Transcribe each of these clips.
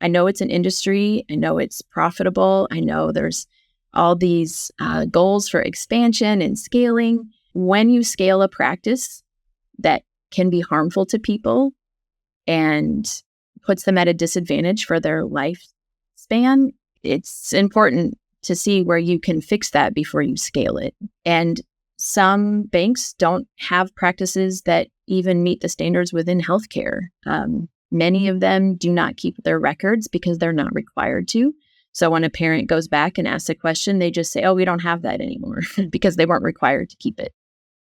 I know it's an industry. I know it's profitable. I know there's all these goals for expansion and scaling. When you scale a practice that can be harmful to people and puts them at a disadvantage for their lifespan, it's important to see where you can fix that before you scale it. And some banks don't have practices that even meet the standards within healthcare. Many of them do not keep their records because they're not required to. So when a parent goes back and asks a question, they just say, oh, we don't have that anymore because they weren't required to keep it.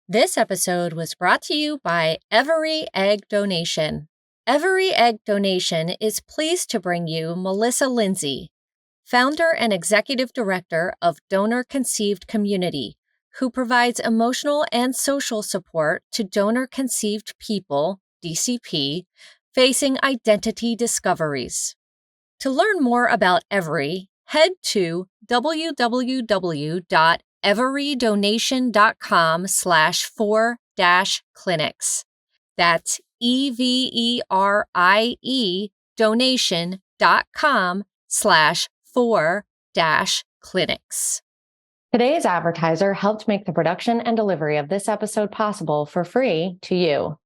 This episode was brought to you by Everie Egg Donation. Everie Egg Donation is pleased to bring you Melissa Lindsey, founder and executive director of Donor Conceived Community, who provides emotional and social support to donor-conceived people, DCP, facing identity discoveries. To learn more about Everie, head to www.everidonation.com/4-clinics. That's EVERIE donation.com/4-clinics. Today's advertiser helped make the production and delivery of this episode possible for free to you.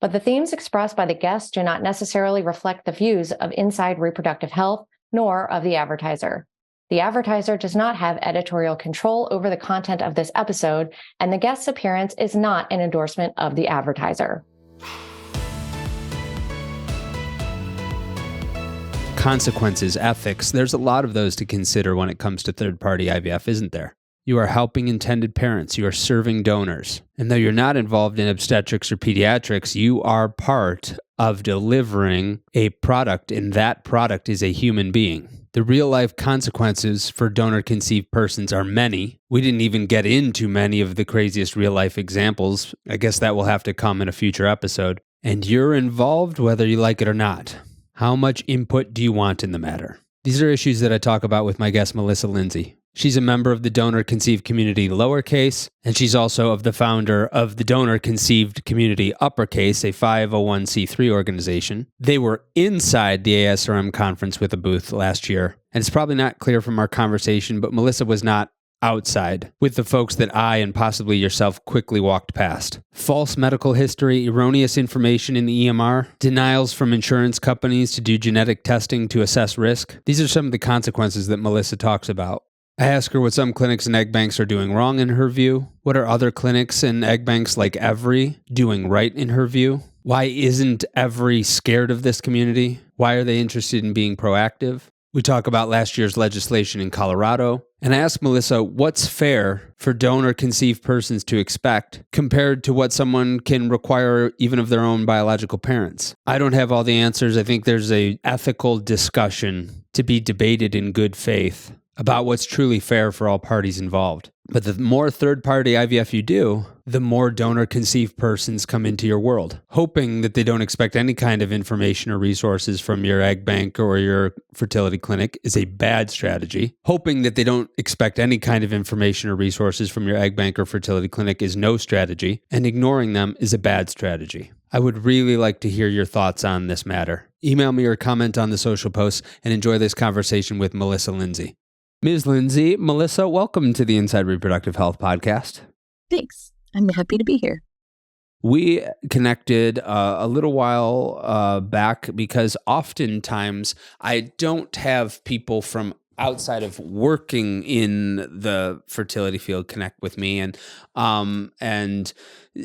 But the themes expressed by the guests do not necessarily reflect the views of Inside Reproductive Health, nor of the advertiser. The advertiser does not have editorial control over the content of this episode, and the guest's appearance is not an endorsement of the advertiser. Consequences, ethics, there's a lot of those to consider when it comes to third-party IVF, isn't there? You are helping intended parents. You are serving donors. And though you're not involved in obstetrics or pediatrics, you are part of delivering a product, and that product is a human being. The real-life consequences for donor-conceived persons are many. We didn't even get into many of the craziest real-life examples. I guess that will have to come in a future episode. And you're involved whether you like it or not. How much input do you want in the matter? These are issues that I talk about with my guest, Melissa Lindsey. She's a member of the Donor Conceived Community lowercase, and she's also the founder of the Donor Conceived Community uppercase, a 501c3 organization. They were inside the ASRM conference with a booth last year, and it's probably not clear from our conversation, but Melissa was not outside with the folks that I and possibly yourself quickly walked past. False medical history, erroneous information in the EMR, denials from insurance companies to do genetic testing to assess risk. These are some of the consequences that Melissa talks about. I ask her what some clinics and egg banks are doing wrong in her view. What are other clinics and egg banks like Everie doing right in her view? Why isn't Everie scared of this community? Why are they interested in being proactive? We talk about last year's legislation in Colorado. And I ask Melissa what's fair for donor-conceived persons to expect compared to what someone can require even of their own biological parents. I don't have all the answers. I think there's an ethical discussion to be debated in good faith about what's truly fair for all parties involved. But the more third-party IVF you do, the more donor-conceived persons come into your world. Hoping that they don't expect any kind of information or resources from your egg bank or your fertility clinic is a bad strategy. Hoping that they don't expect any kind of information or resources from your egg bank or fertility clinic is no strategy. And ignoring them is a bad strategy. I would really like to hear your thoughts on this matter. Email me or comment on the social posts and enjoy this conversation with Melissa Lindsey. Ms. Lindsey, Melissa, welcome to the Inside Reproductive Health podcast. Thanks. I'm happy to be here. We connected a little while back because oftentimes I don't have people from outside of working in the fertility field connect with me. And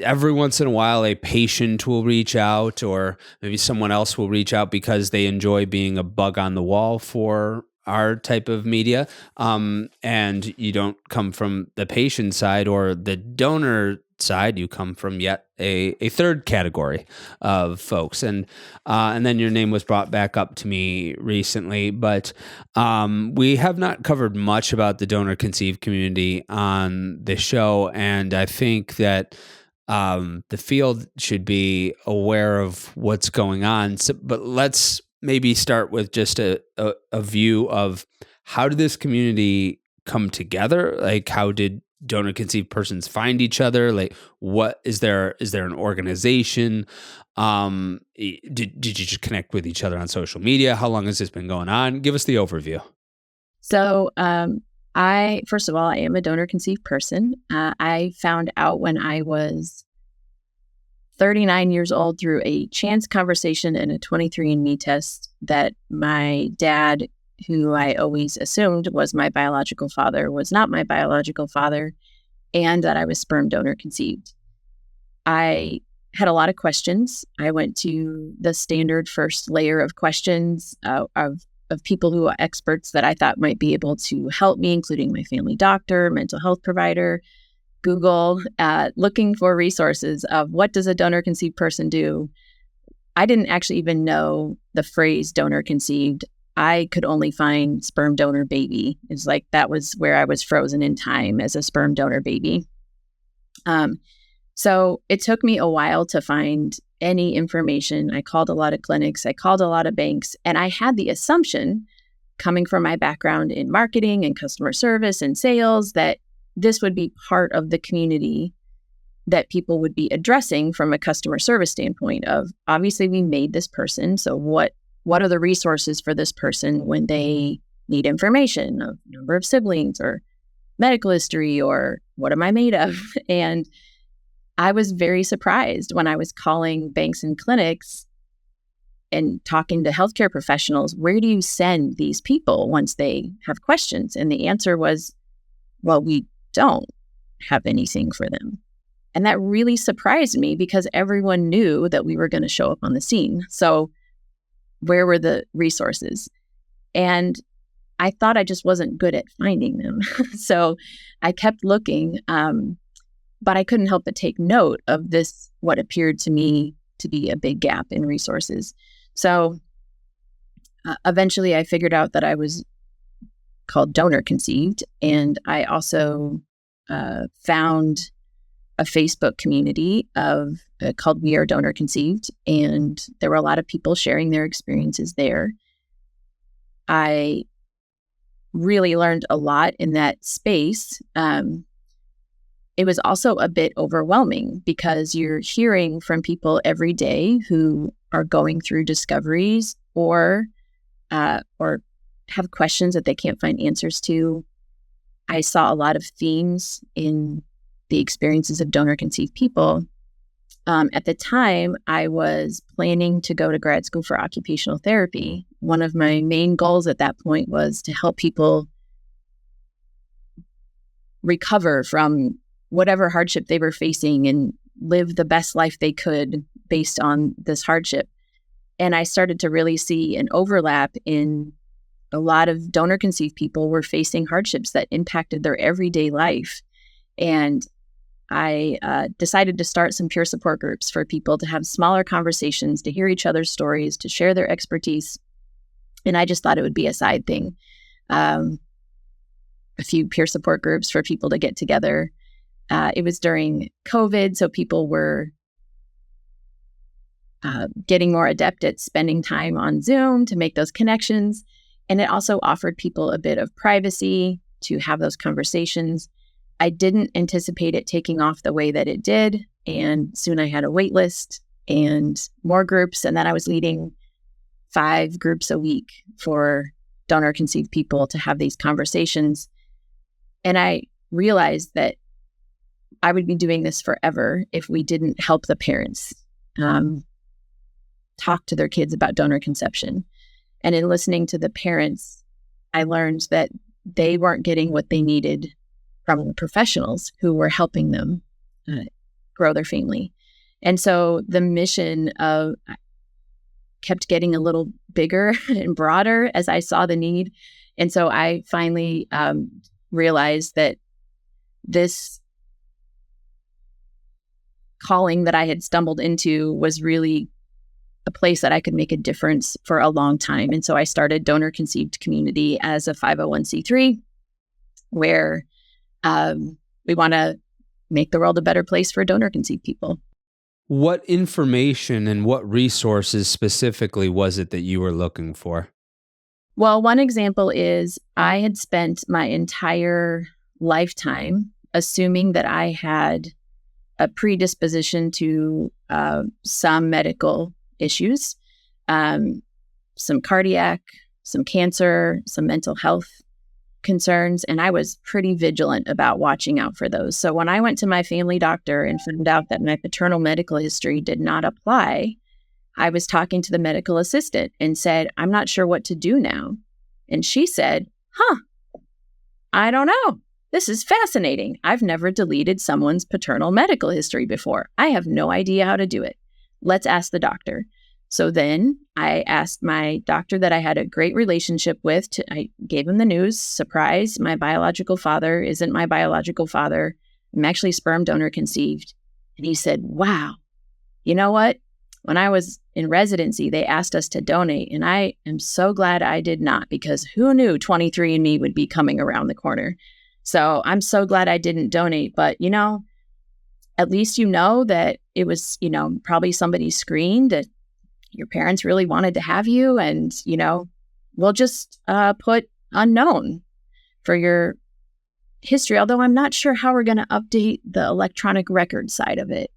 every once in a while, a patient will reach out, or maybe someone else will reach out because they enjoy being a bug on the wall for our type of media, and you don't come from the patient side or the donor side, you come from yet a third category of folks. And then your name was brought back up to me recently, but we have not covered much about the donor conceived community on the show. And I think that the field should be aware of what's going on. So, but let's maybe start with just a view of how did this community come together? Like, how did donor conceived persons find each other? Like, what is there an organization? Did you just connect with each other on social media? How long has this been going on? Give us the overview. So, first of all, I am a donor conceived person. I found out when I was 39 years old through a chance conversation and a 23andMe test that my dad, who I always assumed was my biological father, was not my biological father, and that I was sperm donor conceived. I had a lot of questions. I went to the standard first layer of questions of people who are experts that I thought might be able to help me, including my family doctor, mental health provider, Google, looking for resources of what does a donor conceived person do. I didn't actually even know the phrase donor conceived. I could only find sperm donor baby. It's like that was where I was frozen in time as a sperm donor baby. So it took me a while to find any information. I called a lot of clinics, I called a lot of banks, and I had the assumption, coming from my background in marketing and customer service and sales, that this would be part of the community that people would be addressing from a customer service standpoint of, obviously we made this person, so what are the resources for this person when they need information of number of siblings or medical history or what am I made of? And I was very surprised when I was calling banks and clinics and talking to healthcare professionals, where do you send these people once they have questions? And the answer was, well, we don't have anything for them. And that really surprised me because everyone knew that we were going to show up on the scene. So where were the resources? And I thought I just wasn't good at finding them. So I kept looking, but I couldn't help but take note of this, what appeared to me to be a big gap in resources. So eventually I figured out that I was called donor conceived. And I also found a Facebook community of called We Are Donor Conceived. And there were a lot of people sharing their experiences there. I really learned a lot in that space. It was also a bit overwhelming because you're hearing from people every day who are going through discoveries or have questions that they can't find answers to. I saw a lot of themes in the experiences of donor conceived people. At the time, I was planning to go to grad school for occupational therapy. One of my main goals at that point was to help people recover from whatever hardship they were facing and live the best life they could based on this hardship. And I started to really see an overlap in a lot of donor conceived people were facing hardships that impacted their everyday life. And I decided to start some peer support groups for people to have smaller conversations, to hear each other's stories, to share their expertise. And I just thought it would be a side thing. A few peer support groups for people to get together. It was during COVID, so people were getting more adept at spending time on Zoom to make those connections. And it also offered people a bit of privacy to have those conversations. I didn't anticipate it taking off the way that it did. And soon I had a wait list and more groups. And then I was leading 5 groups a week for donor conceived people to have these conversations. And I realized that I would be doing this forever if we didn't help the parents talk to their kids about donor conception. And in listening to the parents, I learned that they weren't getting what they needed from the professionals who were helping them grow their family. And so the mission kept getting a little bigger and broader as I saw the need. And so I finally realized that this calling that I had stumbled into was really a place that I could make a difference for a long time. And so I started Donor Conceived Community as a 501c3, where we want to make the world a better place for donor conceived people. What information and what resources specifically was it that you were looking for? Well, one example is I had spent my entire lifetime assuming that I had a predisposition to some medical issues, some cardiac, some cancer, some mental health concerns, and I was pretty vigilant about watching out for those. So when I went to my family doctor and found out that my paternal medical history did not apply, I was talking to the medical assistant and said, I'm not sure what to do now. And she said, I don't know. This is fascinating. I've never deleted someone's paternal medical history before. I have no idea how to do it. Let's ask the doctor. So then I asked my doctor that I had a great relationship with. I gave him the news. Surprise, my biological father isn't my biological father. I'm actually sperm donor conceived. And he said, wow, you know what? When I was in residency, they asked us to donate. And I am so glad I did not, because who knew 23andMe would be coming around the corner. So I'm so glad I didn't donate. But, at least you know that it was, probably somebody screened that your parents really wanted to have you. And, we'll just put unknown for your history, although I'm not sure how we're going to update the electronic record side of it.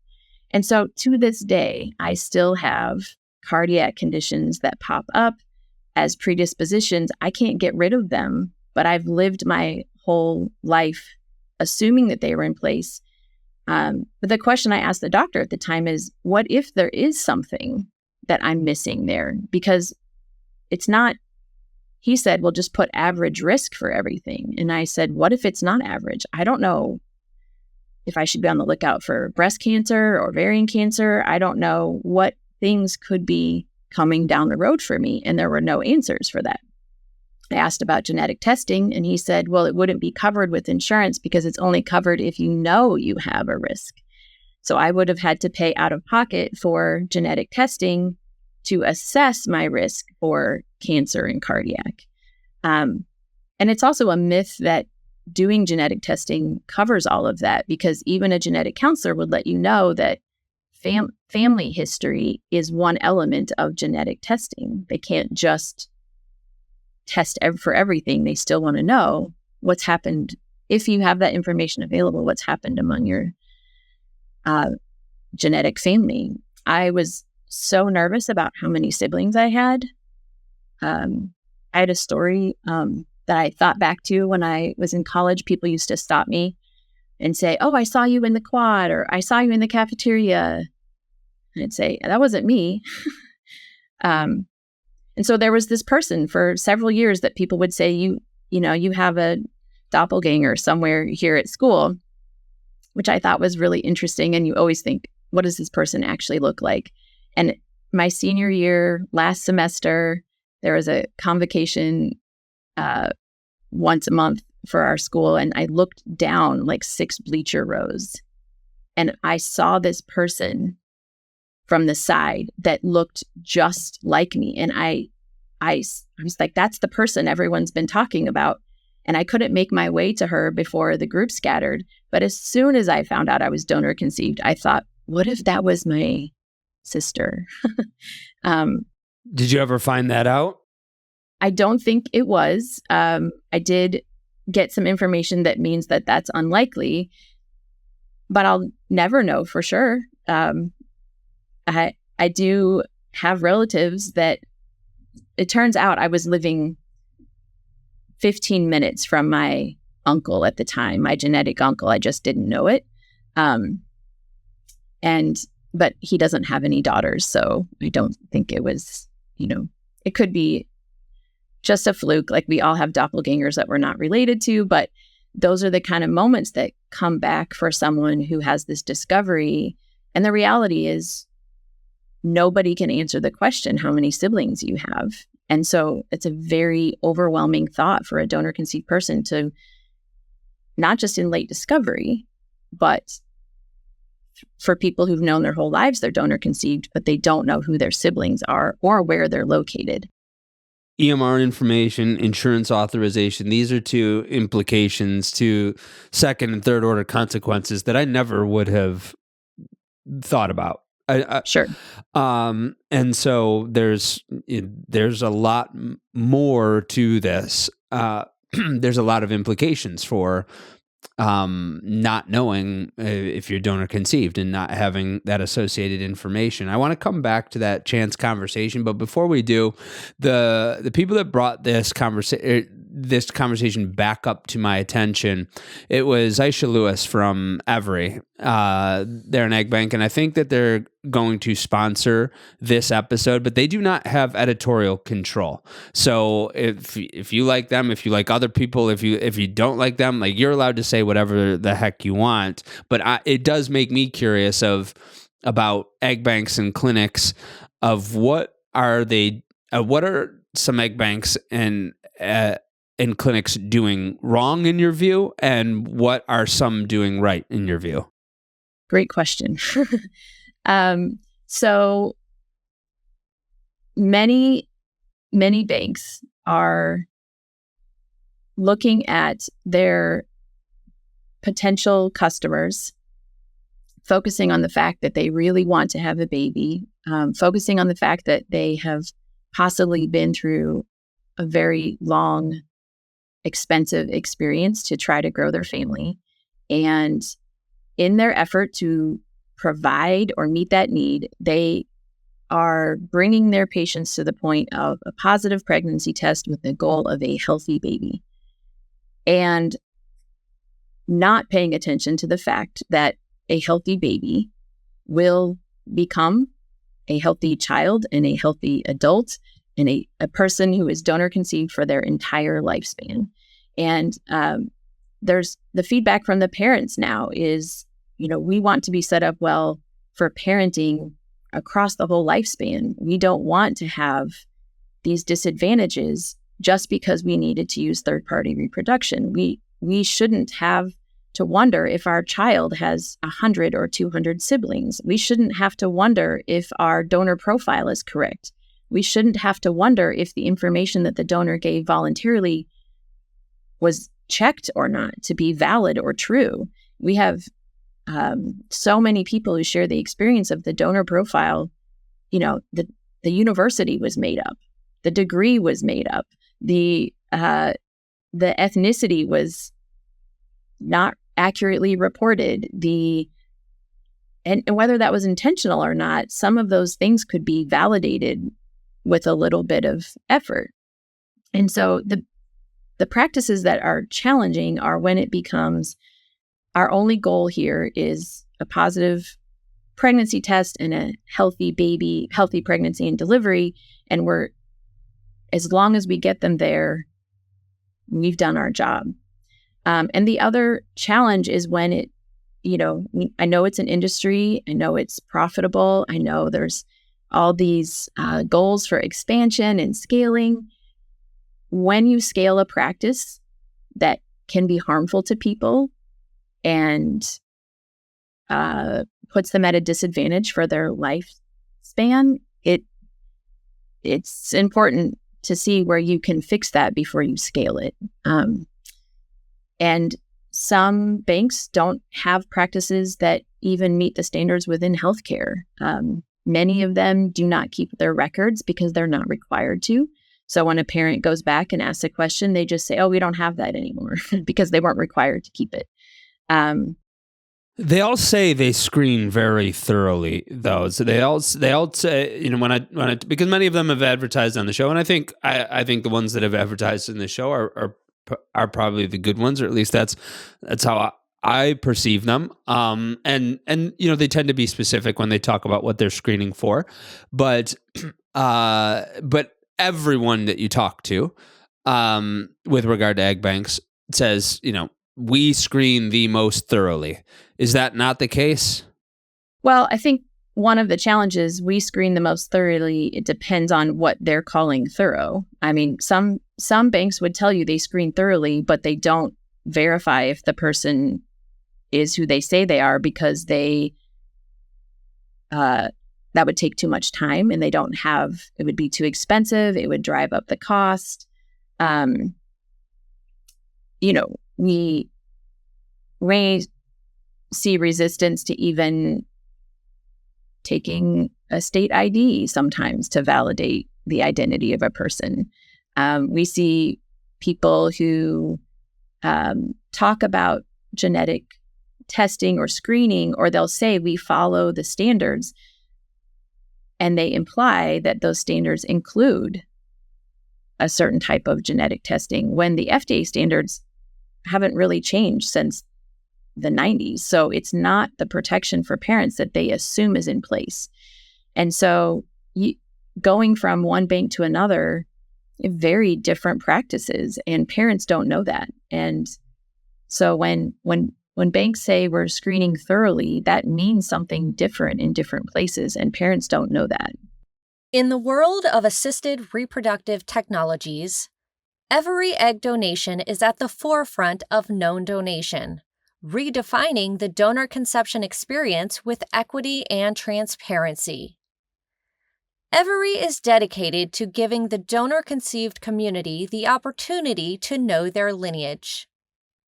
And so to this day, I still have cardiac conditions that pop up as predispositions. I can't get rid of them, but I've lived my whole life assuming that they were in place. But the question I asked the doctor at the time is, what if there is something that I'm missing there? Because it's not, he said, well, just put average risk for everything. And I said, what if it's not average? I don't know if I should be on the lookout for breast cancer or ovarian cancer. I don't know what things could be coming down the road for me. And there were no answers for that. I asked about genetic testing, and he said, well, it wouldn't be covered with insurance because it's only covered if you know you have a risk. So I would have had to pay out of pocket for genetic testing to assess my risk for cancer and cardiac. And it's also a myth that doing genetic testing covers all of that, because even a genetic counselor would let you know that family history is one element of genetic testing. They can't just test for everything. They still want to know what's happened. If you have that information available, what's happened among your genetic family. I was so nervous about how many siblings I had. I had a story that I thought back to when I was in college. People used to stop me and say, oh, I saw you in the quad, or I saw you in the cafeteria. And I'd say, that wasn't me. And so there was this person for several years that people would say, you have a doppelganger somewhere here at school, which I thought was really interesting. And you always think, what does this person actually look like? And my senior year, last semester, there was a convocation once a month for our school. And I looked down like 6 bleacher rows, and I saw this person from the side that looked just like me. And I was like, that's the person everyone's been talking about. And I couldn't make my way to her before the group scattered. But as soon as I found out I was donor conceived, I thought, what if that was my sister? Did you ever find that out? I don't think it was. I did get some information that means that that's unlikely, but I'll never know for sure. I do have relatives that it turns out I was living 15 minutes from my uncle at the time, my genetic uncle. I just didn't know it. But he doesn't have any daughters, so I don't think it was, it could be just a fluke. Like, we all have doppelgangers that we're not related to, but those are the kind of moments that come back for someone who has this discovery. And the reality is, nobody can answer the question, how many siblings you have. And so it's a very overwhelming thought for a donor conceived person to, not just in late discovery, but for people who've known their whole lives they're donor conceived, but they don't know who their siblings are or where they're located. EMR information, insurance authorization, these are two implications to second and third order consequences that I never would have thought about. Sure. And so there's a lot more to this. There's a lot of implications for not knowing if you're donor conceived and not having that associated information. I want to come back to that chance conversation, but before we do, the people that brought this conversation back up to my attention, it was Aisha Lewis from Everie. They're an egg bank, and I think that they're going to sponsor this episode, but they do not have editorial control. So if you like them, if you like other people, if you don't like them, like, you're allowed to say whatever the heck you want. But it does make me curious about egg banks and clinics, of what are some egg banks and clinics doing wrong in your view, and what are some doing right in your view? Great question. So many banks are looking at their potential customers, focusing on the fact that they really want to have a baby, focusing on the fact that they have possibly been through a very long, expensive experience to try to grow their family. And in their effort to provide or meet that need, they are bringing their patients to the point of a positive pregnancy test with the goal of a healthy baby, and not paying attention to the fact that a healthy baby will become a healthy child and a healthy adult and a person who is donor conceived for their entire lifespan. And there's the feedback from the parents now is, we want to be set up well for parenting across the whole lifespan. We don't want to have these disadvantages just because we needed to use third-party reproduction. We shouldn't have to wonder if our child has 100 or 200 siblings. We shouldn't have to wonder if our donor profile is correct. We shouldn't have to wonder if the information that the donor gave voluntarily was checked or not to be valid or true. We have so many people who share the experience of the donor profile. The university was made up, the degree was made up, the ethnicity was not accurately reported, and whether that was intentional or not, some of those things could be validated with a little bit of effort. And so the practices that are challenging are when it becomes our only goal here is a positive pregnancy test and a healthy baby, healthy pregnancy and delivery. And as long as we get them there, we've done our job. And the other challenge is when I know it's an industry, I know it's profitable, I know there's all these goals for expansion and scaling. When you scale a practice that can be harmful to people and puts them at a disadvantage for their lifespan, it's important to see where you can fix that before you scale it. And some banks don't have practices that even meet the standards within healthcare. Many of them do not keep their records because they're not required to. So when a parent goes back and asks a question, they just say, "Oh, we don't have that anymore," because they weren't required to keep it. They all say they screen very thoroughly, though. So they all say, because many of them have advertised on the show, and I think the ones that have advertised in the show are probably the good ones, or at least that's how I perceive them. And they tend to be specific when they talk about what they're screening for, but everyone that you talk to, with regard to egg banks, says, we screen the most thoroughly. Is that not the case? Well, I think one of the challenges, we screen the most thoroughly. It depends on what they're calling thorough. I mean, some banks would tell you they screen thoroughly, but they don't verify if the person is who they say they are, because that would take too much time, and it would be too expensive. It would drive up the cost. We see resistance to even taking a state ID sometimes to validate the identity of a person. We see people who talk about genetic testing or screening, or they'll say we follow the standards, and they imply that those standards include a certain type of genetic testing when the FDA standards haven't really changed since the 90s. So it's not the protection for parents that they assume is in place. And so going from one bank to another, very different practices, and parents don't know that. And so when banks say we're screening thoroughly, that means something different in different places, and parents don't know that. In the world of assisted reproductive technologies, Everie egg donation is at the forefront of known donation, redefining the donor conception experience with equity and transparency. Everie is dedicated to giving the donor-conceived community the opportunity to know their lineage.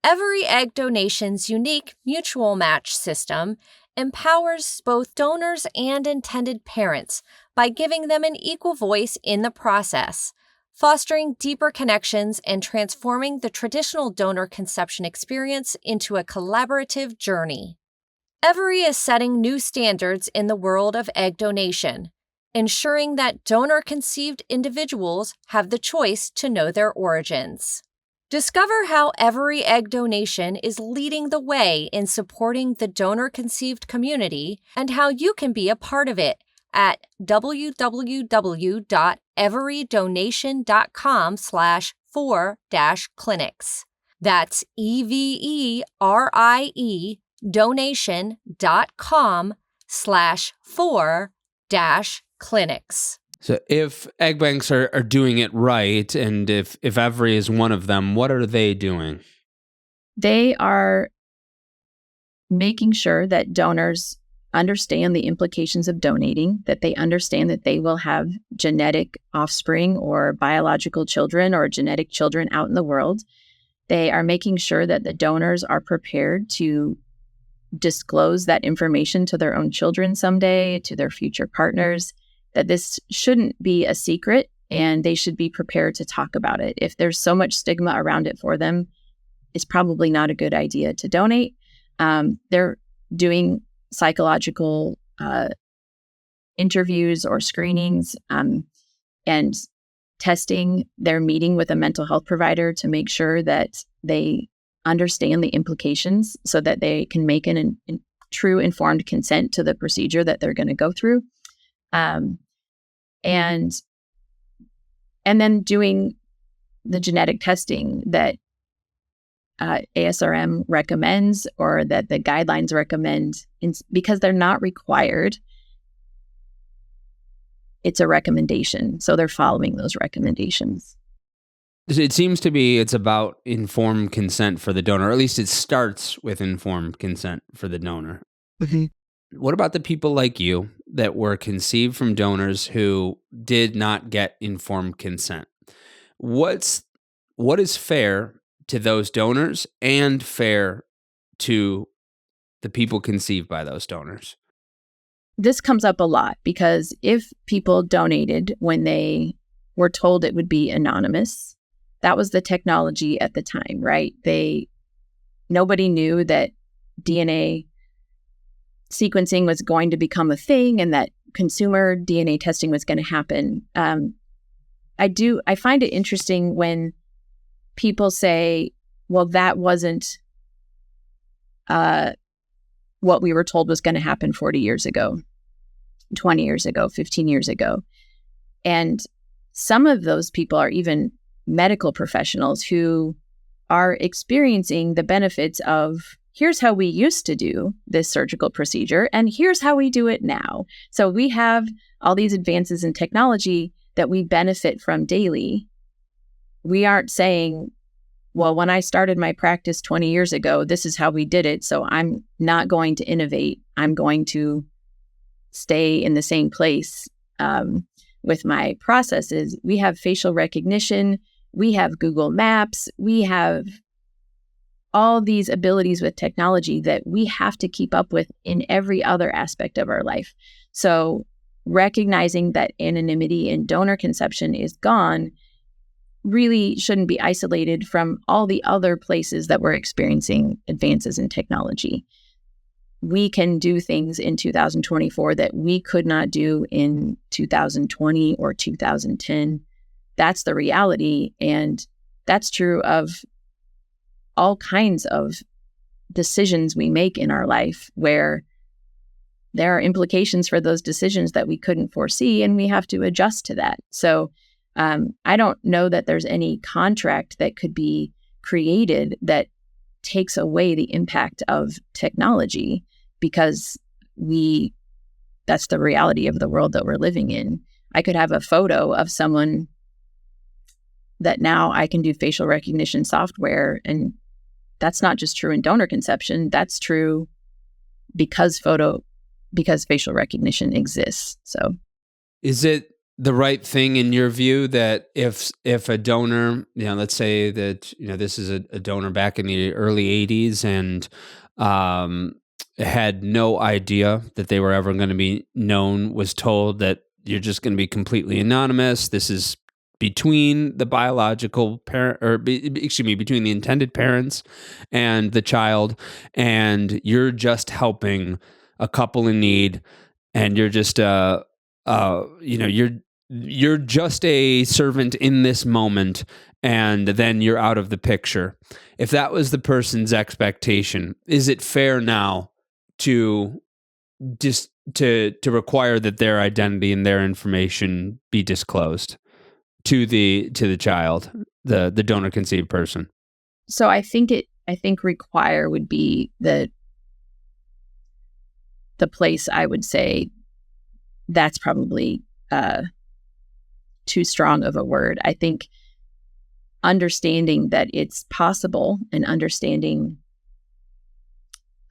Everie egg donation's unique mutual match system empowers both donors and intended parents by giving them an equal voice in the process, fostering deeper connections and transforming the traditional donor conception experience into a collaborative journey. Everie is setting new standards in the world of egg donation, ensuring that donor-conceived individuals have the choice to know their origins. Discover how Everie egg donation is leading the way in supporting the donor-conceived community and how you can be a part of it at www.everiedonation.com/4-clinics. That's EVERIE donation.com/4-clinics. So if egg banks are doing it right, and if Everie is one of them, what are they doing? They are making sure that donors understand the implications of donating, that they understand that they will have genetic offspring or biological children or genetic children out in the world. They are making sure that the donors are prepared to disclose that information to their own children someday, to their future partners, that this shouldn't be a secret and they should be prepared to talk about it. If there's so much stigma around it for them, it's probably not a good idea to donate. They're doing psychological interviews or screenings and testing. They're meeting with a mental health provider to make sure that they understand the implications so that they can make an true informed consent to the procedure that they're going to go through. And then doing the genetic testing that ASRM recommends or that the guidelines recommend, because they're not required. It's a recommendation. So they're following those recommendations. It seems to be it's about informed consent for the donor, or at least it starts with informed consent for the donor. Mm-hmm. What about the people like you that were conceived from donors who did not get informed consent? What is fair to those donors and fair to the people conceived by those donors? This comes up a lot because if people donated when they were told it would be anonymous, that was the technology at the time, right? Nobody knew that DNA sequencing was going to become a thing and that consumer DNA testing was going to happen. I find it interesting when people say, well, that wasn't what we were told was going to happen 40 years ago, 20 years ago, 15 years ago. And some of those people are even medical professionals who are experiencing the benefits of, here's how we used to do this surgical procedure, and here's how we do it now. So we have all these advances in technology that we benefit from daily. We aren't saying, well, when I started my practice 20 years ago, this is how we did it, so I'm not going to innovate. I'm going to stay in the same place with my processes. We have facial recognition. We have Google Maps. We have all these abilities with technology that we have to keep up with in every other aspect of our life. So recognizing that anonymity in donor conception is gone really shouldn't be isolated from all the other places that we're experiencing advances in technology. We can do things in 2024 that we could not do in 2020 or 2010. That's the reality. And that's true of all kinds of decisions we make in our life, where there are implications for those decisions that we couldn't foresee, and we have to adjust to that. So I don't know that there's any contract that could be created that takes away the impact of technology, because that's the reality of the world that we're living in. I could have a photo of someone that now I can do facial recognition software, and that's not just true in donor conception. That's true because facial recognition exists. So, is it the right thing in your view that if a donor, let's say that this is a donor back in the early 80s and had no idea that they were ever going to be known, was told that you're just going to be completely anonymous, this is between the biological parent, or between the intended parents and the child, and you're just helping a couple in need, and you're just you're just a servant in this moment, and then you're out of the picture. If that was the person's expectation, is it fair now to just to require that their identity and their information be disclosed to the child, the donor conceived person? So I think require would be the place I would say that's probably too strong of a word. I think understanding that it's possible and understanding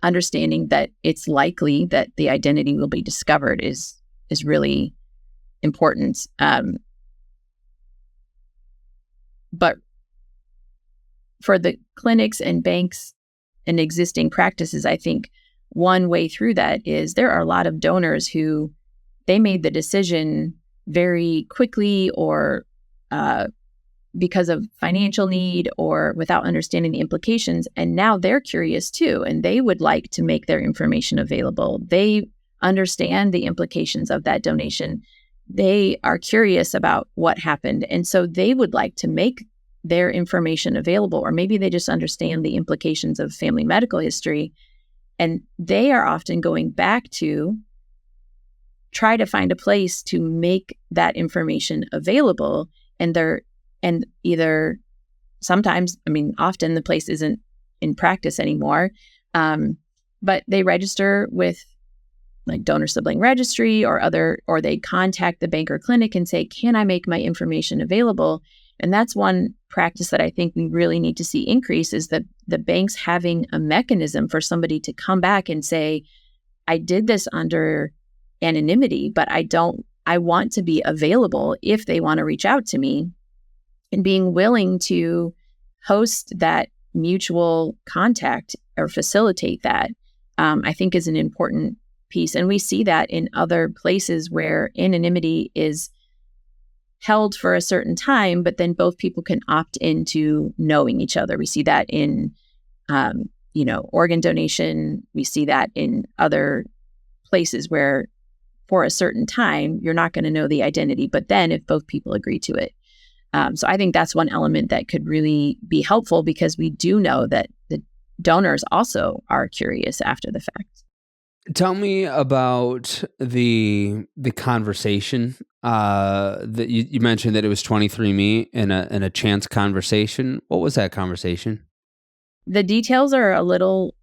that it's likely that the identity will be discovered is really important. But for the clinics and banks and existing practices, I think one way through that is there are a lot of donors who they made the decision very quickly, or because of financial need, or without understanding the implications. And now they're curious too, and they would like to make their information available. They understand the implications of that donation. They are curious about what happened. And so they would like to make their information available, or maybe they just understand the implications of family medical history. And they are often going back to try to find a place to make that information available. And either sometimes, often the place isn't in practice anymore, but they register with like donor sibling registry or they contact the bank or clinic and say, can I make my information available? And that's one practice that I think we really need to see increase, is that the banks having a mechanism for somebody to come back and say, I did this under anonymity, but I want to be available if they want to reach out to me, and being willing to host that mutual contact or facilitate that, I think is an important piece. And we see that in other places where anonymity is held for a certain time, but then both people can opt into knowing each other. We see that in, organ donation. We see that in other places where for a certain time, you're not going to know the identity, but then if both people agree to it. So I think that's one element that could really be helpful, because we do know that the donors also are curious after the fact. Tell me about the conversation that you mentioned, that it was 23andMe in a chance conversation. What was that conversation? The details are a little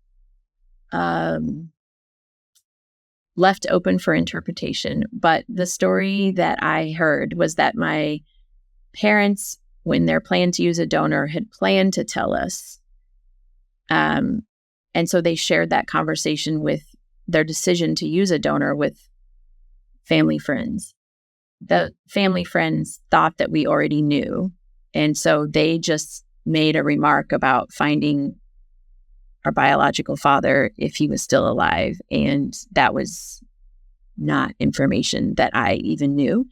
left open for interpretation, but the story that I heard was that my parents, when they're planning to use a donor, had planned to tell us. And so they shared that conversation with their decision to use a donor with family friends. The family friends thought that we already knew. And so they just made a remark about finding our biological father if he was still alive. And that was not information that I even knew.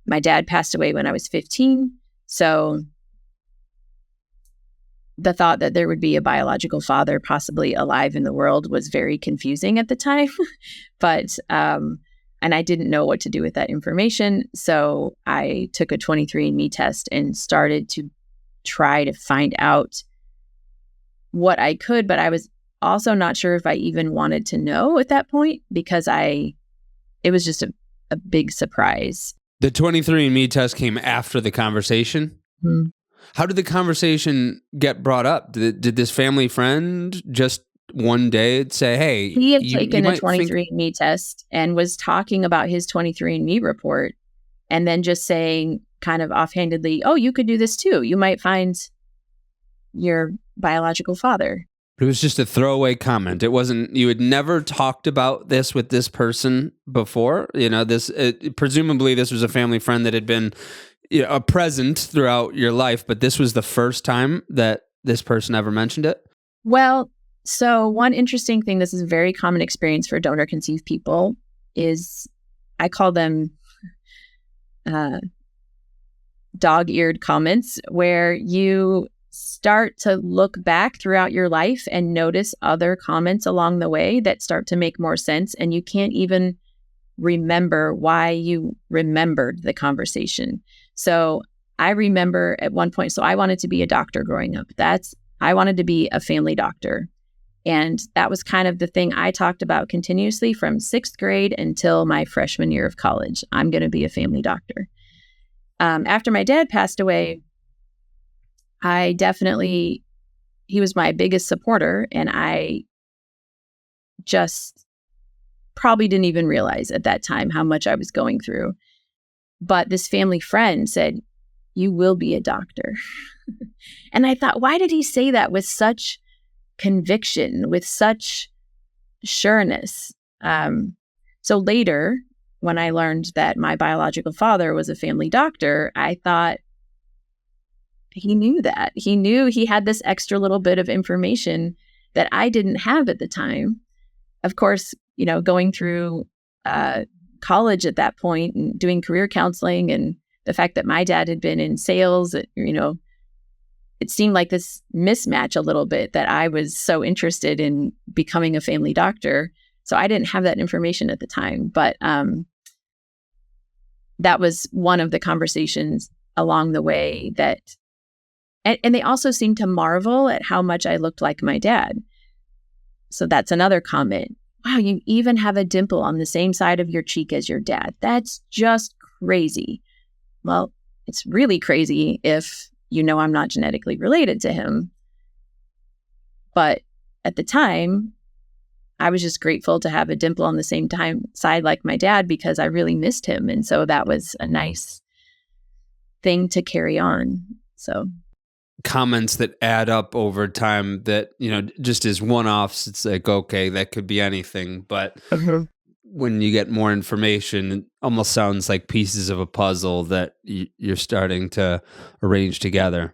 My dad passed away when I was 15. So the thought that there would be a biological father possibly alive in the world was very confusing at the time. But, and I didn't know what to do with that information. So I took a 23andMe test and started to try to find out what I could, but I was also not sure if I even wanted to know at that point because it was just a big surprise. The 23andMe test came after the conversation? Mm-hmm. How did the conversation get brought up? Did this family friend just one day say, hey, he had taken a 23andMe test and was talking about his 23andMe report and then just saying kind of offhandedly, oh, you could do this too. You might find your biological father. It was just a throwaway comment. It wasn't, you had never talked about this with this person before. Presumably this was a family friend that had been a present throughout your life, but this was the first time that this person ever mentioned it? Well, so one interesting thing, this is a very common experience for donor-conceived people, is I call them dog-eared comments, where you start to look back throughout your life and notice other comments along the way that start to make more sense, and you can't even remember why you remembered the conversation. So I remember at one point, so I wanted to be a doctor growing up. I wanted to be a family doctor. And that was kind of the thing I talked about continuously from 6th grade until my freshman year of college. I'm going to be a family doctor. After my dad passed away, he was my biggest supporter, and I just probably didn't even realize at that time how much I was going through. But this family friend said, you will be a doctor. And I thought, why did he say that with such conviction, with such sureness? So later, when I learned that my biological father was a family doctor, I thought he knew that. He knew he had this extra little bit of information that I didn't have at the time. Of course, going through college at that point and doing career counseling, and the fact that my dad had been in sales, it seemed like this mismatch a little bit, that I was so interested in becoming a family doctor. So I didn't have that information at the time, but that was one of the conversations along the way that, and they also seemed to marvel at how much I looked like my dad. So that's another comment. Wow, you even have a dimple on the same side of your cheek as your dad. That's just crazy. Well, it's really crazy if I'm not genetically related to him. But at the time, I was just grateful to have a dimple on the same side like my dad, because I really missed him. And so that was a nice thing to carry on. So comments that add up over time that, just as one-offs, it's like, okay, that could be anything. But when you get more information, it almost sounds like pieces of a puzzle that you're starting to arrange together.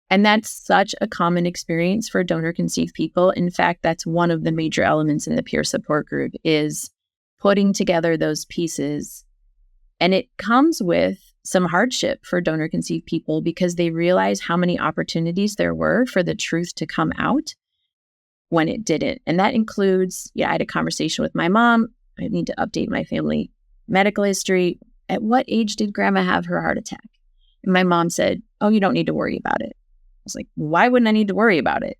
And that's such a common experience for donor-conceived people. In fact, that's one of the major elements in the peer support group, is putting together those pieces. And it comes with some hardship for donor-conceived people, because they realize how many opportunities there were for the truth to come out when it didn't. And that includes, I had a conversation with my mom. I need to update my family medical history. At what age did grandma have her heart attack? And my mom said, oh, you don't need to worry about it. I was like, why wouldn't I need to worry about it?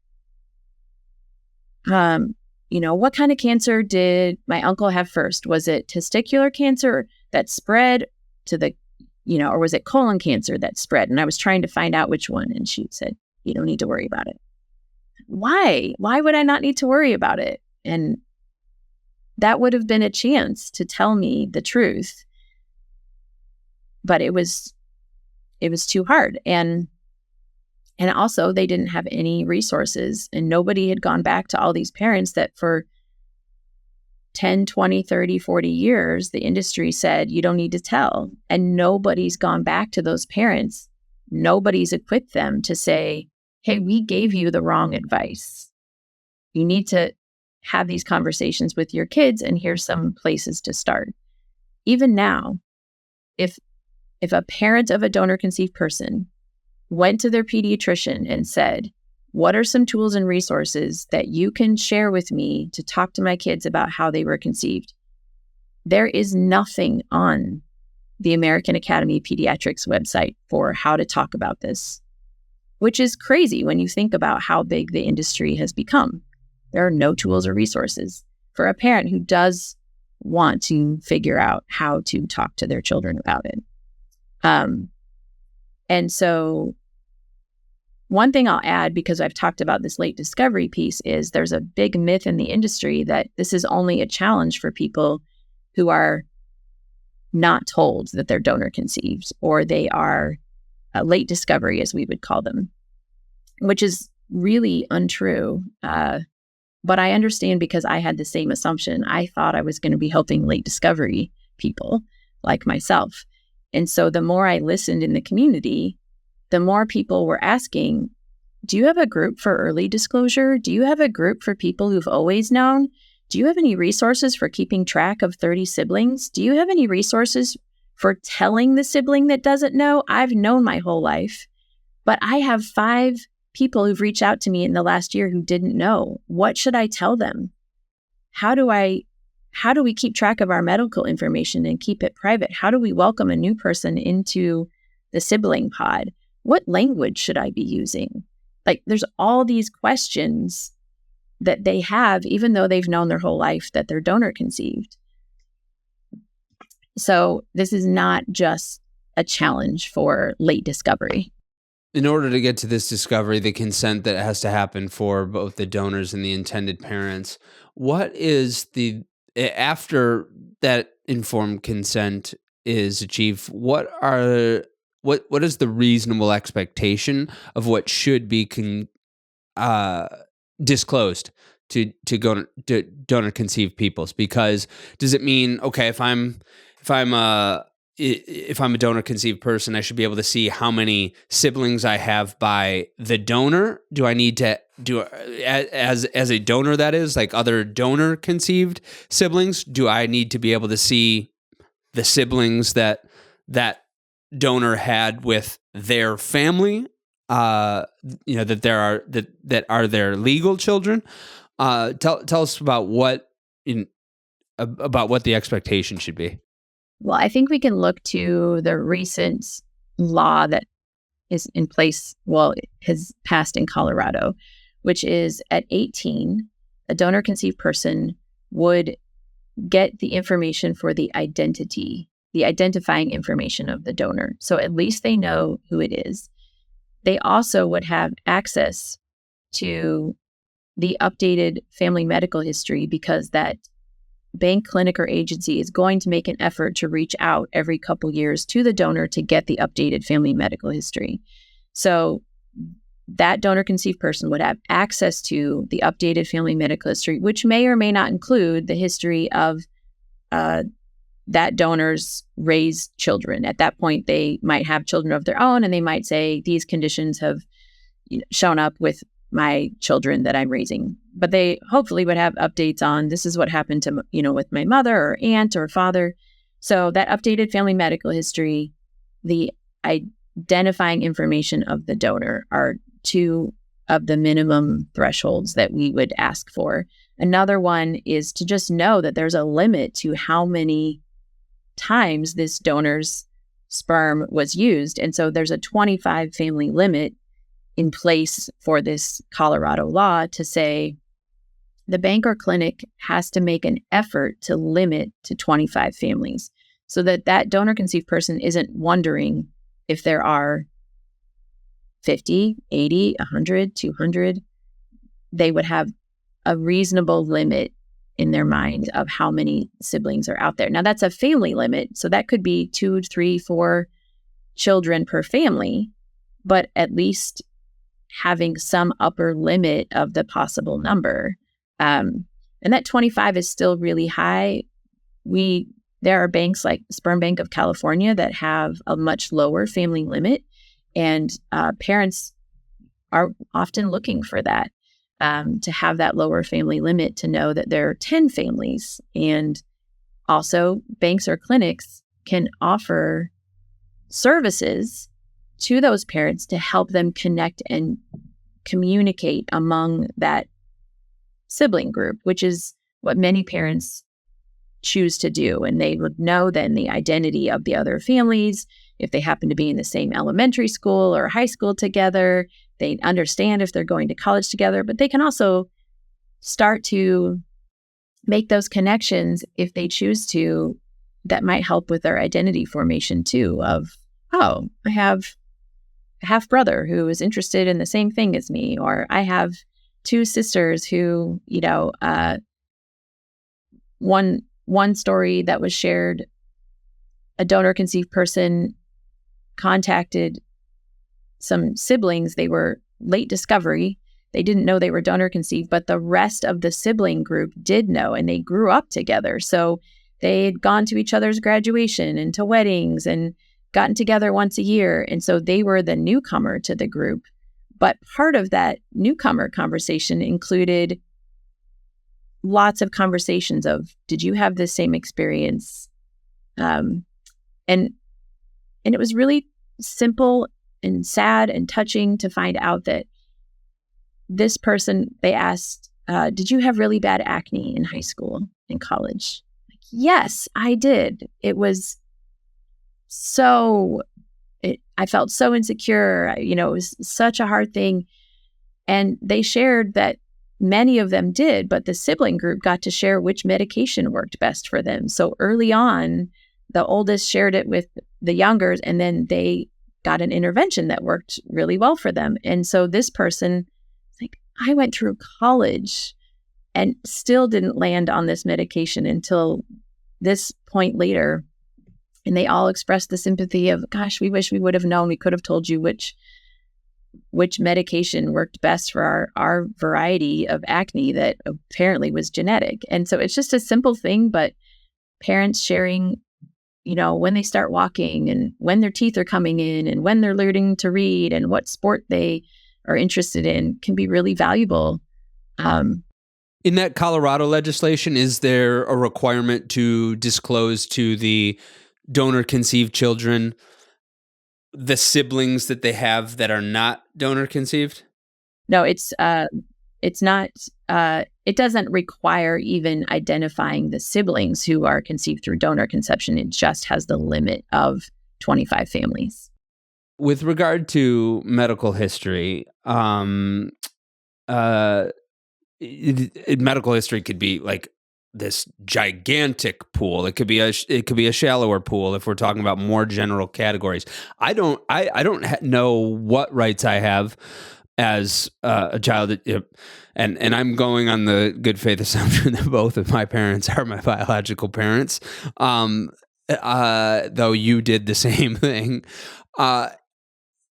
What kind of cancer did my uncle have first? Was it testicular cancer that spread to the, or was it colon cancer that spread? And I was trying to find out which one. And she said, you don't need to worry about it. Why? Why would I not need to worry about it? And that would have been a chance to tell me the truth. But it was too hard. And also, they didn't have any resources, and nobody had gone back to all these parents that for 10, 20, 30, 40 years, the industry said, you don't need to tell. And nobody's gone back to those parents. Nobody's equipped them to say, hey, we gave you the wrong advice. You need to have these conversations with your kids, and here's some places to start. Even now, if a parent of a donor-conceived person went to their pediatrician and said, what are some tools and resources that you can share with me to talk to my kids about how they were conceived? There is nothing on the American Academy of Pediatrics website for how to talk about this, which is crazy when you think about how big the industry has become. There are no tools or resources for a parent who does want to figure out how to talk to their children about it. And so one thing I'll add, because I've talked about this late discovery piece, is there's a big myth in the industry that this is only a challenge for people who are not told that they're donor conceived, or they are late discovery, as we would call them, which is really untrue. But I understand, because I had the same assumption. I thought I was going to be helping late discovery people like myself. And so the more I listened in the community, the more people were asking, do you have a group for early disclosure? Do you have a group for people who've always known? Do you have any resources for keeping track of 30 siblings? Do you have any resources for telling the sibling that doesn't know? I've known my whole life, but I have 5 people who've reached out to me in the last year who didn't know. What should I tell them? How do we keep track of our medical information and keep it private? How do we welcome a new person into the sibling pod? What language should I be using? Like, there's all these questions that they have, even though they've known their whole life that they're donor conceived. So this is not just a challenge for late discovery. In order to get to this discovery, the consent that has to happen for both the donors and the intended parents, what is after that informed consent is achieved, what is the reasonable expectation of what should be disclosed to donor conceived peoples? Because does it mean, okay, if I'm a donor conceived person, I should be able to see how many siblings I have by the donor? Do I need to do as a donor, that is, like other donor conceived siblings? Do I need to be able to see the siblings that donor had with their family? That are their legal children. Tell us about what the expectation should be. Well, I think we can look to the recent law that is in place, has passed in Colorado, which is at 18, a donor conceived person would get the information for the identifying information of the donor. So at least they know who it is. They also would have access to the updated family medical history, because that bank, clinic, or agency is going to make an effort to reach out every couple years to the donor to get the updated family medical history. So that donor conceived person would have access to the updated family medical history, which may or may not include the history of that donor's raised children. At that point, they might have children of their own, and they might say, these conditions have shown up with my children that I'm raising. But they hopefully would have updates on, this is what happened to, with my mother or aunt or father. So that updated family medical history, the identifying information of the donor, are 2 of the minimum thresholds that we would ask for. Another one is to just know that there's a limit to how many times this donor's sperm was used. And so there's a 25 family limit in place for this Colorado law to say the bank or clinic has to make an effort to limit to 25 families, so that donor conceived person isn't wondering if there are 50, 80, 100, 200. They would have a reasonable limit in their mind of how many siblings are out there. Now, that's a family limit, so that could be 2, 3, 4 children per family, but at least having some upper limit of the possible number. And that 25 is still really high. There are banks like Sperm Bank of California that have a much lower family limit, and parents are often looking for that, to have that lower family limit, to know that there are 10 families. And also, banks or clinics can offer services to those parents to help them connect and communicate among that sibling group, which is what many parents choose to do. And they would know then the identity of the other families. If they happen to be in the same elementary school or high school together, they understand if they're going to college together, but they can also start to make those connections if they choose to, that might help with their identity formation too, of, oh, I have a half brother who is interested in the same thing as me, or I have two sisters who, one story that was shared, a donor conceived person contacted some siblings. They were late discovery. They didn't know they were donor conceived, but the rest of the sibling group did know, and they grew up together. So they had gone to each other's graduation and to weddings and gotten together once a year. And so they were the newcomer to the group. But part of that newcomer conversation included lots of conversations of, did you have the same experience? And it was really simple and sad and touching to find out that this person, they asked, did you have really bad acne in high school and college? Like, yes, I did. It was I felt so insecure. It was such a hard thing. And they shared that many of them did, but the sibling group got to share which medication worked best for them. So early on, the oldest shared it with the younger, and then they got an intervention that worked really well for them. And so this person, like, I went through college and still didn't land on this medication until this point later. And they all expressed the sympathy of, gosh, we wish we would have known. We could have told you which medication worked best for our variety of acne that apparently was genetic. And so it's just a simple thing, but parents sharing, when they start walking and when their teeth are coming in and when they're learning to read and what sport they are interested in can be really valuable. In that Colorado legislation, is there a requirement to disclose to the donor-conceived children the siblings that they have that are not donor-conceived? No, it's not. It doesn't require even identifying the siblings who are conceived through donor conception. It just has the limit of 25 families. With regard to medical history, medical history could be like this gigantic pool. It could be a shallower pool if we're talking about more general categories. I don't know what rights I have as a child, and I'm going on the good faith assumption that both of my parents are my biological parents. Though you did the same thing, but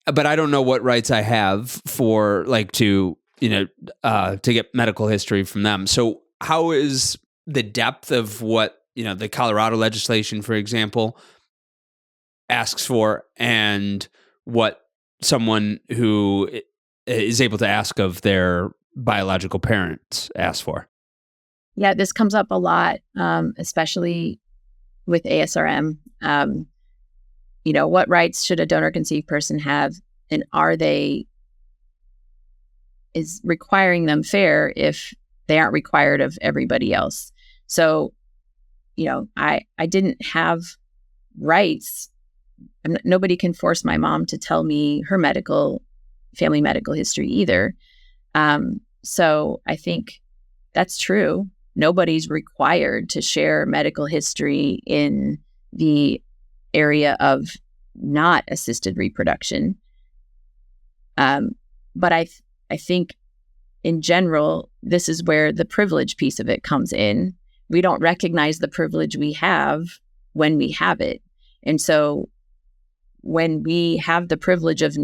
I don't know what rights I have for to get medical history from them. So how is the depth of what, the Colorado legislation, for example, asks for, and what someone who is able to ask of their biological parents asks for? Yeah, this comes up a lot, especially with ASRM. What rights should a donor-conceived person have, and is requiring them fair if they aren't required of everybody else? So, I didn't have rights. Nobody can force my mom to tell me her family medical history either. So I think that's true. Nobody's required to share medical history in the area of not assisted reproduction. But I think in general, this is where the privilege piece of it comes in. We don't recognize the privilege we have when we have it. And so when we have the privilege of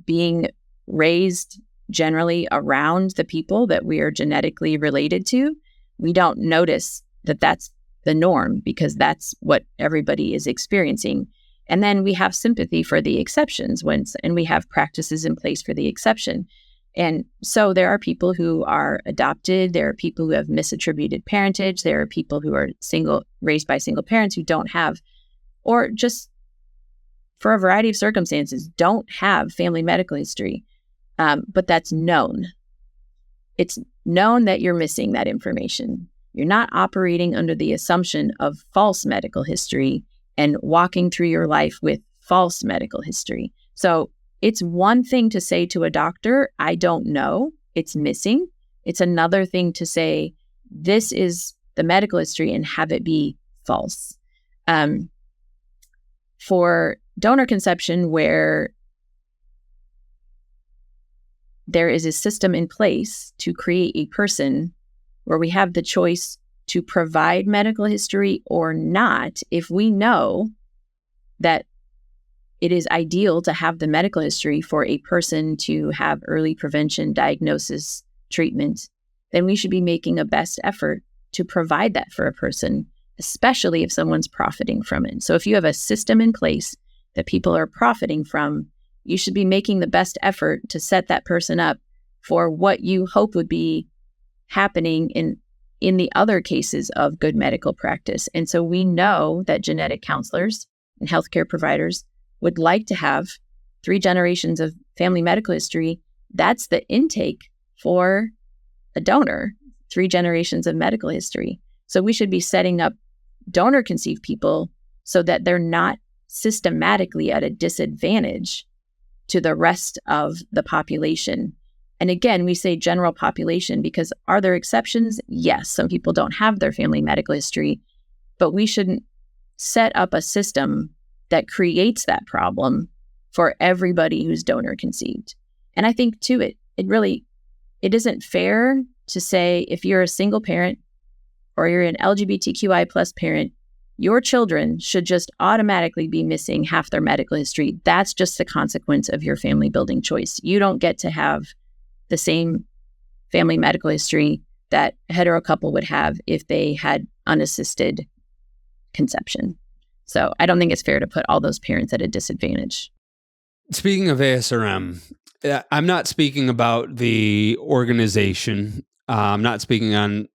being raised generally around the people that we are genetically related to, we don't notice that that's the norm because that's what everybody is experiencing. And then we have sympathy for the exceptions and we have practices in place for the exception. And so there are people who are adopted, there are people who have misattributed parentage, there are people who are raised by single parents who don't have, or just for a variety of circumstances, don't have family medical history. but that's known. It's known that you're missing that information. You're not operating under the assumption of false medical history and walking through your life with false medical history. So it's one thing to say to a doctor, I don't know, it's missing. It's another thing to say, this is the medical history and have it be false. For donor conception, where there is a system in place to create a person where we have the choice to provide medical history or not, if we know that it is ideal to have the medical history for a person to have early prevention, diagnosis, treatment, then we should be making a best effort to provide that for a person, especially if someone's profiting from it. So if you have a system in place that people are profiting from, you should be making the best effort to set that person up for what you hope would be happening in the other cases of good medical practice. And so we know that genetic counselors and healthcare providers would like to have 3 generations of family medical history. That's the intake for a donor, 3 generations of medical history. So we should be setting up donor conceived people so that they're not systematically at a disadvantage to the rest of the population. And again, we say general population because are there exceptions? Yes, some people don't have their family medical history, but we shouldn't set up a system that creates that problem for everybody who's donor conceived. And I think too, it isn't fair to say if you're a single parent or you're an LGBTQI plus parent, your children should just automatically be missing half their medical history. That's just the consequence of your family building choice. You don't get to have the same family medical history that a hetero couple would have if they had unassisted conception. So I don't think it's fair to put all those parents at a disadvantage. Speaking of ASRM, I'm not speaking about the organization. I'm not speaking on,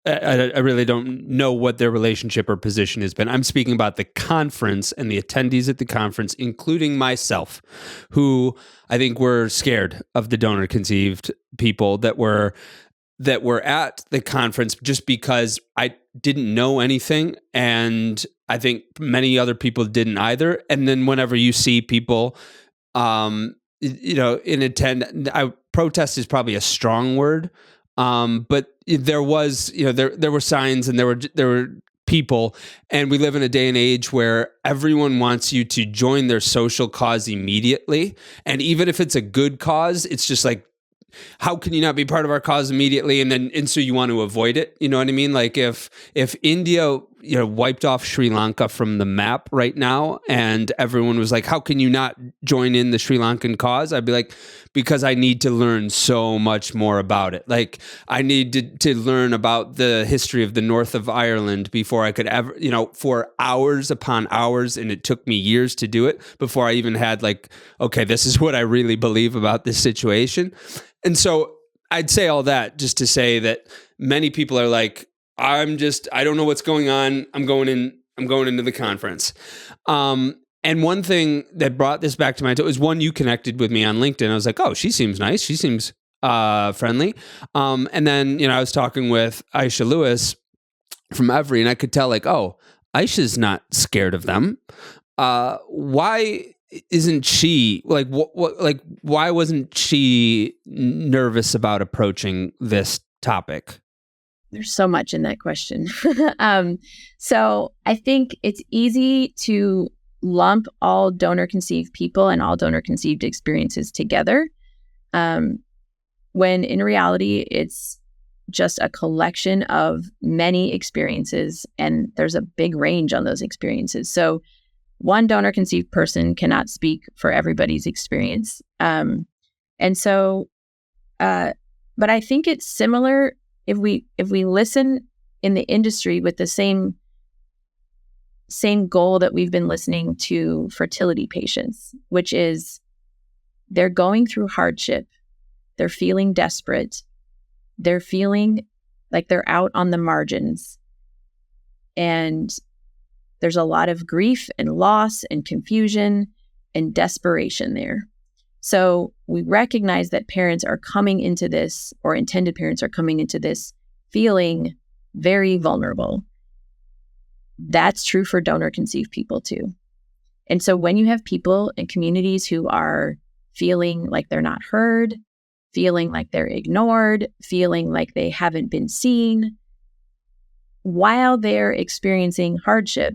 I really don't know what their relationship or position has been. I'm speaking about the conference and the attendees at the conference, including myself, who I think were scared of the donor conceived people that were at the conference just because I didn't know anything. And I think many other people didn't either. And then whenever you see people, in attend, protest is probably a strong word. But there was, there were signs and there were people, and we live in a day and age where everyone wants you to join their social cause immediately. And even if it's a good cause, it's just like, how can you not be part of our cause immediately? And so you want to avoid it. You know what I mean? Like if India, wiped off Sri Lanka from the map right now, and everyone was like, how can you not join in the Sri Lankan cause? I'd be like, because I need to learn so much more about it. Like I need to learn about the history of the north of Ireland before I could ever, for hours upon hours. And it took me years to do it before I even had like, okay, this is what I really believe about this situation. And so I'd say all that just to say that many people are like, I don't know what's going on. I'm going into the conference. And one thing that brought this back to my was one, you connected with me on LinkedIn. I was like, oh, she seems nice. She seems friendly. And then, I was talking with Aisha Lewis from Everie, and I could tell like, oh, Aisha's not scared of them. Why isn't she like, why wasn't she nervous about approaching this topic? There's so much in that question. So I think it's easy to lump all donor conceived people and all donor conceived experiences together, when in reality, it's just a collection of many experiences, and there's a big range on those experiences. So one donor conceived person cannot speak for everybody's experience. But I think it's similar if we listen in the industry with the same goal that we've been listening to fertility patients, which is they're going through hardship, they're feeling desperate, they're feeling like they're out on the margins, and there's a lot of grief and loss and confusion and desperation there. So we recognize that parents are coming into this, or intended parents are coming into this feeling very vulnerable. That's true for donor-conceived people too. And so when you have people in communities who are feeling like they're not heard, feeling like they're ignored, feeling like they haven't been seen, while they're experiencing hardship,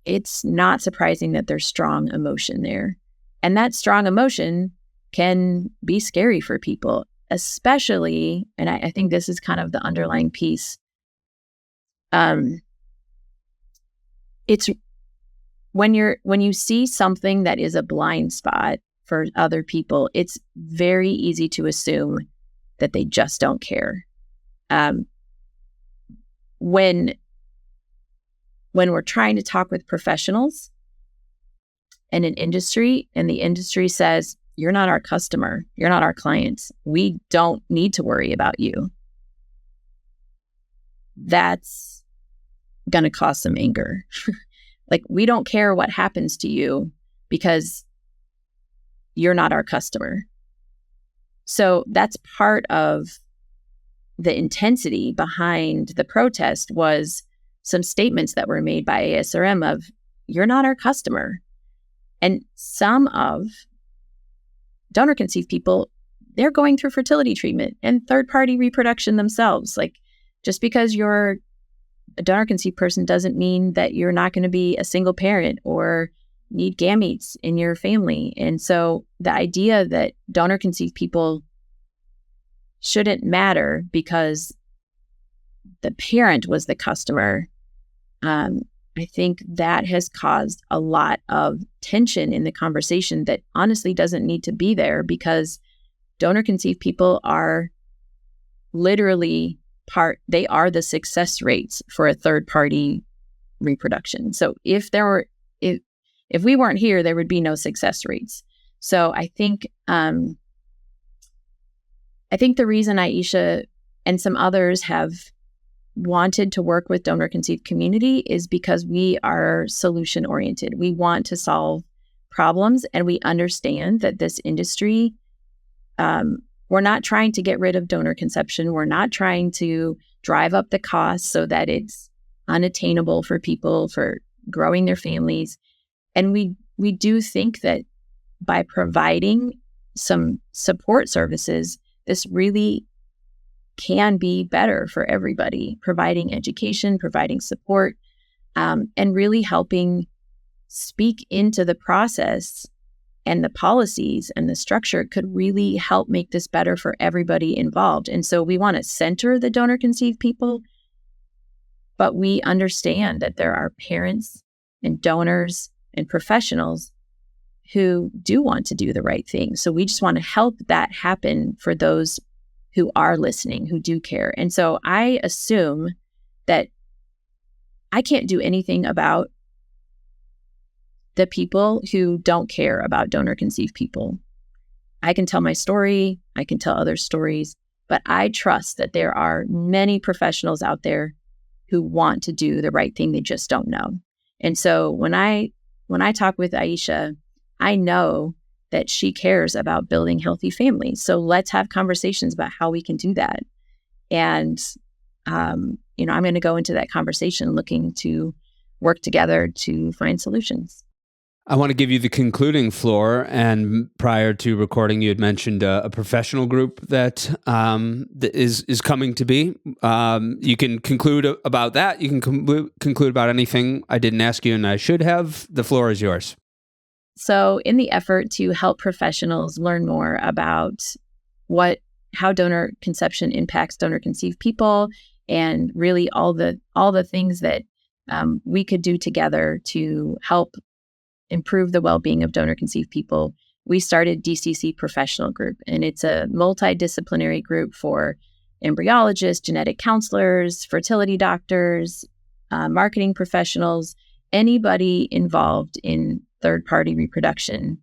it's not surprising that there's strong emotion there. And that strong emotion can be scary for people, especially, and I think this is kind of the underlying piece. It's when you see something that is a blind spot for other people, it's very easy to assume that they just don't care. When we're trying to talk with professionals in an industry, and the industry says, you're not our customer, you're not our clients, we don't need to worry about you, that's going to cause some anger. Like, we don't care what happens to you because you're not our customer. So that's part of the intensity behind the protest, was some statements that were made by ASRM of, you're not our customer. And some of donor-conceived people, they're going through fertility treatment and third-party reproduction themselves. Like, just because you're a donor-conceived person doesn't mean that you're not going to be a single parent or need gametes in your family. And so the idea that donor-conceived people shouldn't matter because the parent was the customer, I think that has caused a lot of tension in the conversation that honestly doesn't need to be there, because donor-conceived people are literally they are the success rates for a third-party reproduction. So if we weren't here, there would be no success rates. So I think the reason Aisha and some others have wanted to work with donor-conceived community is because we are solution-oriented. We want to solve problems, and we understand that this industry, we're not trying to get rid of donor conception. We're not trying to drive up the cost so that it's unattainable for people for growing their families. And we do think that by providing some support services, this really can be better for everybody, providing education, providing support, and really helping speak into the process and the policies and the structure could really help make this better for everybody involved. And so we want to center the donor-conceived people, but we understand that there are parents and donors and professionals who do want to do the right thing. So we just want to help that happen for those who are listening, who do care. And so I assume that I can't do anything about the people who don't care about donor-conceived people. I can tell my story, I can tell other stories, but I trust that there are many professionals out there who want to do the right thing, they just don't know. And so when I talk with Aisha, I know that she cares about building healthy families. So let's have conversations about how we can do that. And, I'm going to go into that conversation looking to work together to find solutions. I want to give you the concluding floor. And prior to recording, you had mentioned a professional group that is coming to be. You can conclude about that. You can conclude about anything I didn't ask you and I should have. The floor is yours. So in the effort to help professionals learn more about how donor conception impacts donor-conceived people, and really all the things that we could do together to help improve the well-being of donor-conceived people, we started DCC Professional Group. And it's a multidisciplinary group for embryologists, genetic counselors, fertility doctors, marketing professionals, anybody involved in third-party reproduction.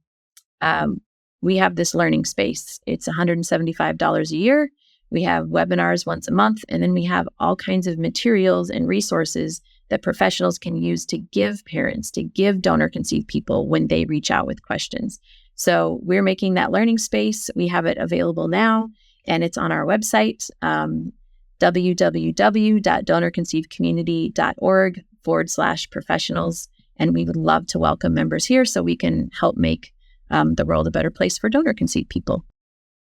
We have this learning space. It's $175 a year. We have webinars once a month, and then we have all kinds of materials and resources that professionals can use to give parents, to give donor-conceived people when they reach out with questions. So we're making that learning space. We have it available now, and it's on our website, www.donorconceivedcommunity.org/professionals. And we would love to welcome members here so we can help make the world a better place for donor-conceived people.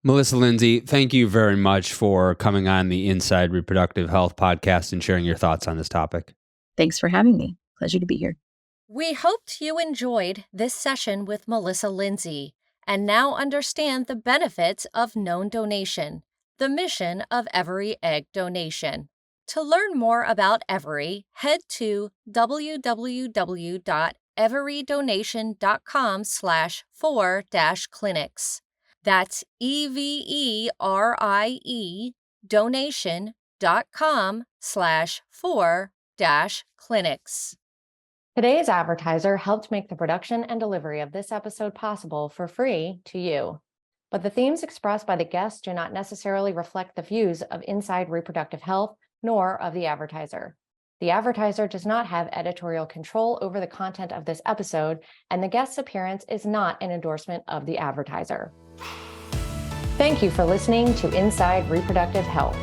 Melissa Lindsey, thank you very much for coming on the Inside Reproductive Health podcast and sharing your thoughts on this topic. Thanks for having me. Pleasure to be here. We hoped you enjoyed this session with Melissa Lindsey and now understand the benefits of known donation, the mission of Everie Egg Donation. To learn more about Everie, head to www.everidonation.com/4-clinics. That's EVERIE donation.com/4-clinics. Today's advertiser helped make the production and delivery of this episode possible for free to you. But the themes expressed by the guests do not necessarily reflect the views of Inside Reproductive Health nor of the advertiser. The advertiser does not have editorial control over the content of this episode, and the guest's appearance is not an endorsement of the advertiser. Thank you for listening to Inside Reproductive Health.